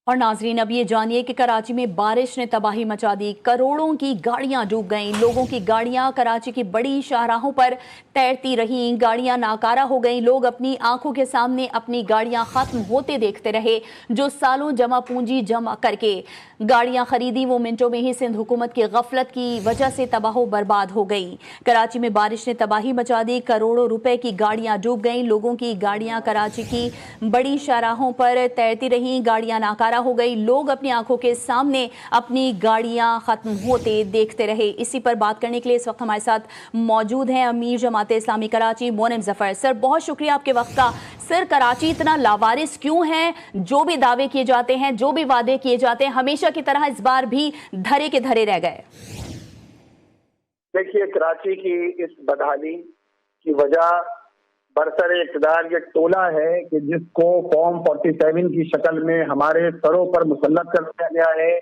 और नाजरीन, अब ये जानिए कि कराची में बारिश ने तबाही मचा दी। करोड़ों की गाड़ियां डूब गईं। लोगों की गाड़ियां कराची की बड़ी शाहराहों पर तैरती रहीं। गाड़ियां नाकारा हो गईं। लोग अपनी आंखों के सामने अपनी गाड़ियां खत्म होते देखते रहे। जो सालों जमा पूंजी जमा करके गाड़ियां खरीदी, वो मिनटों में ही सिंध हुकूमत की गफलत की वजह से तबाह बर्बाद हो गई। कराची में बारिश ने तबाही मचा दी। करोड़ों रुपए की गाड़ियां डूब गईं। लोगों की गाड़ियां कराची की बड़ी शाहराहों पर तैरती रहीं। गाड़ियां नाकारा हो गई। लोग अपनी आंखों के सामने अपनी गाड़ियां खत्म होते देखते रहे। इसी पर बात करने के लिए इस वक्त हमारे साथ मौजूद हैं अमीर जमात इस्लामी कराची मोनिम जफर। सर, बहुत शुक्रिया आपके वक्त का। सर, कराची इतना लावारिस क्यों है? जो भी दावे किए जाते हैं, जो भी वादे किए जाते हैं, हमेशा की तरह इस बार भी धरे के धरे रह गए। देखिए, कराची की इस बदहाली की वजह बरसर इक़्तिदार ये टोला है कि जिसको फॉर्म 47 की शक्ल में हमारे सरों पर मुसल्लत कर दिया गया है।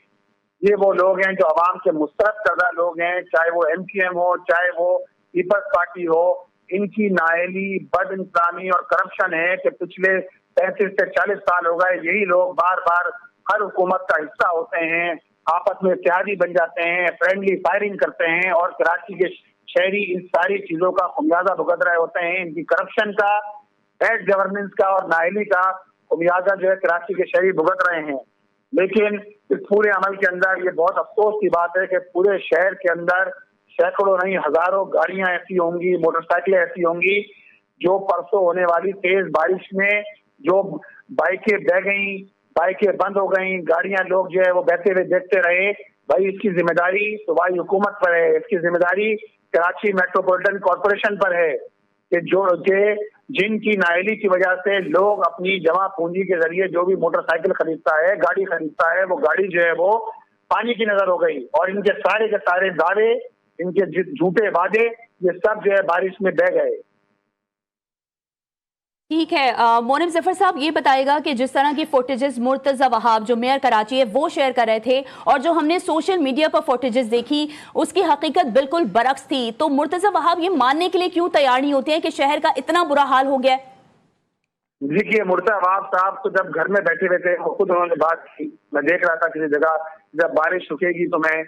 ये वो लोग हैं जो अवाम के मुस्तरद करदा लोग हैं, चाहे वो MQM हो, चाहे वो पीपल्स पार्टी हो। इनकी नाअहली, बद इंतजामी और करप्शन है कि पिछले 35 से 40 साल हो गए यही लोग बार बार हर हुकूमत का हिस्सा होते हैं, आपस में इत्तेहादी बन जाते हैं, फ्रेंडली फायरिंग करते हैं और कराची के शहरी इन सारी चीजों का खुमियाजा भुगत रहे होते हैं। इनकी करप्शन का, बैड गवर्नेंस का और नाअहली का खुमियाजा जो है कराची के शहरी भुगत रहे हैं। लेकिन इस पूरे अमल के अंदर ये बहुत अफसोस की बात है कि पूरे शहर के अंदर सैकड़ों नहीं हजारों गाड़ियां ऐसी होंगी, मोटरसाइकिलें ऐसी होंगी जो परसों होने वाली तेज बारिश में जो बाइकें बह गई, बाइकें बंद हो गई, गाड़ियां लोग जो है वो बहते हुए देखते रहे। भाई, इसकी जिम्मेदारी सूबाई हुकूमत पर है, इसकी जिम्मेदारी कराची मेट्रोपॉलिटन कॉरपोरेशन पर है कि जिनकी नाअहली की वजह से लोग अपनी जमा पूंजी के जरिए जो भी मोटरसाइकिल खरीदता है, गाड़ी खरीदता है, वो गाड़ी जो है वो पानी की नजर हो गई और इनके सारे के सारे दावे, इनके झूठे वादे, ये सब जो है बारिश में बह गए। ठीक है, मोनिम जफर साहब, ये बताएगा कि जिस तरह की फुटेजेस मुर्तजा वहाब जो मेयर कराची है वो शेयर कर रहे थे और जो हमने सोशल मीडिया पर फुटेजेस देखी उसकी हकीकत बिल्कुल बरक्स थी, तो मुर्तजा वहाब ये मानने के लिए क्यों तैयार नहीं होते हैं कि शहर का इतना बुरा हाल हो गया है? देखिए, मुर्तजा वहाब साहब तो जब घर में बैठे हुए थे खुद उन्होंने बात की, मैं देख रहा था किसी जगह, जब बारिश रुकेगी तो मैं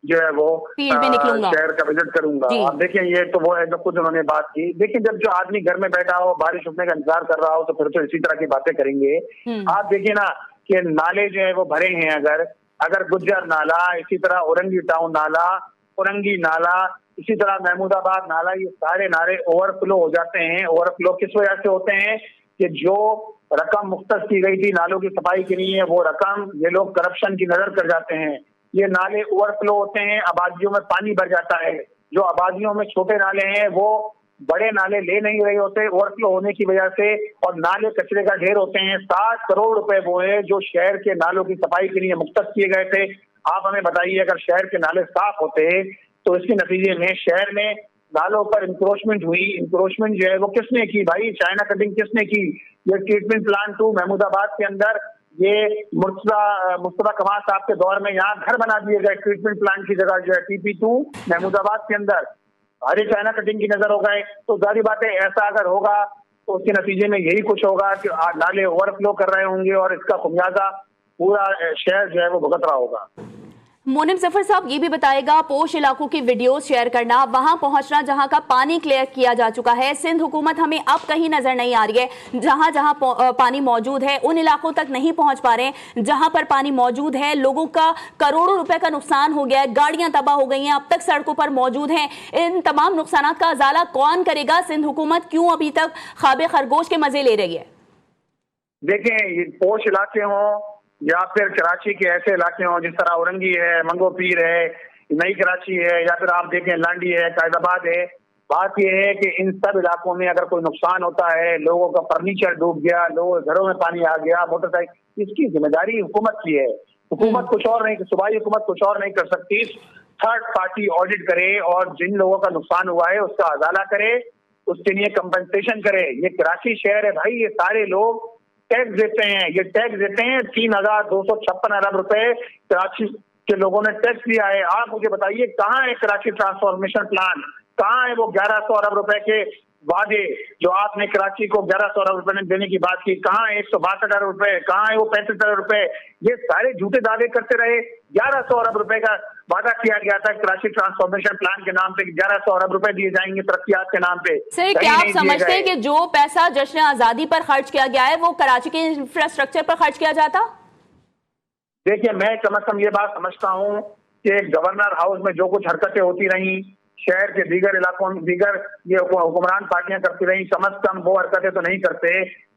जो है वो फील्ड में निकलूंगा, शहर का विजिट करूंगा। आप देखिए, ये तो वो है जो खुद उन्होंने बात की। देखिए, जब जो आदमी घर में बैठा हो, बारिश रुकने का इंतजार कर रहा हो, तो फिर तो इसी तरह की बातें करेंगे। आप देखिए ना कि नाले जो है वो भरे हैं। अगर गुज्जर नाला, इसी तरह औरंगी टाउन नाला, औरंगी नाला, इसी तरह महमूदाबाद नाला, ये सारे नाले ओवरफ्लो हो जाते हैं। ओवरफ्लो किस वजह से होते हैं कि जो रकम मुख्तस की गई थी नालों की सफाई के लिए, वो रकम ये लोग करप्शन की नजर कर जाते हैं। ये नाले ओवरफ्लो होते हैं, आबादियों में पानी भर जाता है। जो आबादियों में छोटे नाले हैं वो बड़े नाले ले नहीं रहे होते ओवरफ्लो होने की वजह से, और नाले कचरे का ढेर होते हैं। 60 करोड़ रुपए वो है जो शहर के नालों की सफाई के लिए मुख्तस किए गए थे। आप हमें बताइए, अगर शहर के नाले साफ होते तो इसके नतीजे में शहर में नालों पर इंक्रोचमेंट हुई। इंक्रोचमेंट जो है वो किसने की भाई? चाइना कटिंग किसने की? ये ट्रीटमेंट प्लांट 2 महमूदाबाद के अंदर, ये मुस्तफा कमाल साहब के दौर में यहाँ घर बना दिए गए ट्रीटमेंट प्लांट की जगह, जो है TP2 महमूदाबाद के अंदर। अरे, चाइना कटिंग की नजर हो गए तो जारी बात है ऐसा अगर होगा तो उसके नतीजे में यही कुछ होगा कि नाले ओवरफ्लो कर रहे होंगे और इसका खुमियाजा पूरा शहर जो है वो भुगत रहा होगा। मोनिम जफर साहब, ये भी बताएगा, पोश इलाकों की वीडियोस शेयर करना, वहां पहुंचना जहां का पानी क्लियर किया जा चुका है। सिंध हुकूमत हमें अब कहीं नजर नहीं आ रही है। जहां जहां पानी मौजूद है उन इलाकों तक नहीं पहुंच पा रहे हैं जहां पर पानी मौजूद है। लोगों का करोड़ों रुपए का नुकसान हो गया है, गाड़ियां तबाह हो गई हैं, अब तक सड़कों पर मौजूद हैं। इन तमाम नुकसान का अजाला कौन करेगा? सिंध हुकूमत क्यों अभी तक ख्वाबे खरगोश के मजे ले रही है? देखें, ये पोश इलाके हों या फिर कराची के ऐसे इलाके हों जिस तरह औरंगी है, मंगो पीर है, नई कराची है, या फिर आप देखें लांडी है, कायदाबाद है, बात यह है कि इन सब इलाकों में अगर कोई नुकसान होता है, लोगों का फर्नीचर डूब गया, लोगों के घरों में पानी आ गया, मोटरसाइकिल, इसकी जिम्मेदारी हुकूमत की है। हुकूमत कुछ और नहीं, सूबाई हुकूमत कुछ और नहीं कर सकती। थर्ड पार्टी ऑडिट करे और जिन लोगों का नुकसान हुआ है उसका अजाला करे, उसके लिए कंपनसेशन करे। ये कराची शहर है भाई, ये सारे लोग टैक्स देते हैं। ये टैक्स देते हैं 3,256 अरब रुपए कराची के लोगों ने टैक्स दिया है। आप मुझे बताइए, कहाँ है कराची ट्रांसफॉर्मेशन प्लान? कहाँ है वो 1,100 अरब रुपए के वादे जो आपने कराची को 1100 अरब रुपए देने की बात की, कहाँ है 162 अरब रुपए, कहाँ है वो 35 अरब रुपए, ये सारे झूठे दावे करते रहे। 1100 अरब रुपए का वादा किया गया था कराची ट्रांसफॉर्मेशन प्लान के नाम पे, 1100 अरब रुपए दिए जाएंगे तरक्कियात के नाम पे। सर, क्या आप समझते हैं कि जो पैसा जश्न आजादी पर खर्च किया गया है वो कराची के इंफ्रास्ट्रक्चर पर खर्च किया जाता? देखिए, मैं कम से कम ये बात समझता हूँ कि गवर्नर हाउस में जो कुछ हरकतें होती रही, शहर के दीगर इलाकों में दीगर ये हुक्मरान पार्टियां करती रही, कम से कम वो हरकतें तो नहीं करते।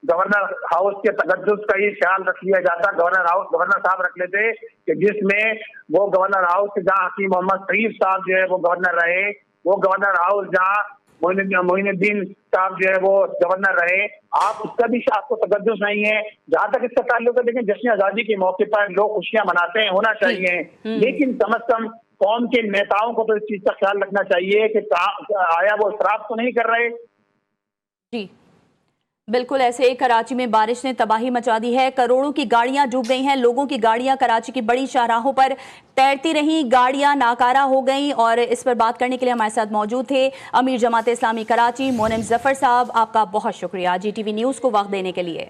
गवर्नर हाउस के तकद्दुस का ही ख्याल रख लिया जाता। गवर्नर साहब रख लेते कि जिसमें वो गवर्नर हाउस जहाँ हकीम मोहम्मद शरीफ साहब जो है वो गवर्नर रहे, वो गवर्नर हाउस जहाँ मोइनुद्दीन साहब जो है वो गवर्नर रहे, आप उसका भी आपको तकद्दुस नहीं है। जहां तक इसका ताल्लुक है, लेकिन जश्न आजादी के मौके पर लोग खुशियां मनाते हैं, होना चाहिए, लेकिन कम से कम कौम के नेताओं को तो इस चीज का ख्याल रखना चाहिए कि आया वो शराब तो नहीं कर रहे। जी बिल्कुल, ऐसे कराची में बारिश ने तबाही मचा दी है। करोड़ों की गाड़ियां डूब गई हैं, लोगों की गाड़ियां कराची की बड़ी शाहराहों पर तैरती रहीं, गाड़ियां नाकारा हो गईं। और इस पर बात करने के लिए हमारे साथ मौजूद थे अमीर जमात इस्लामी कराची मोनिम जफर साहब। आपका बहुत शुक्रिया GTV न्यूज़ को वक्त देने के लिए।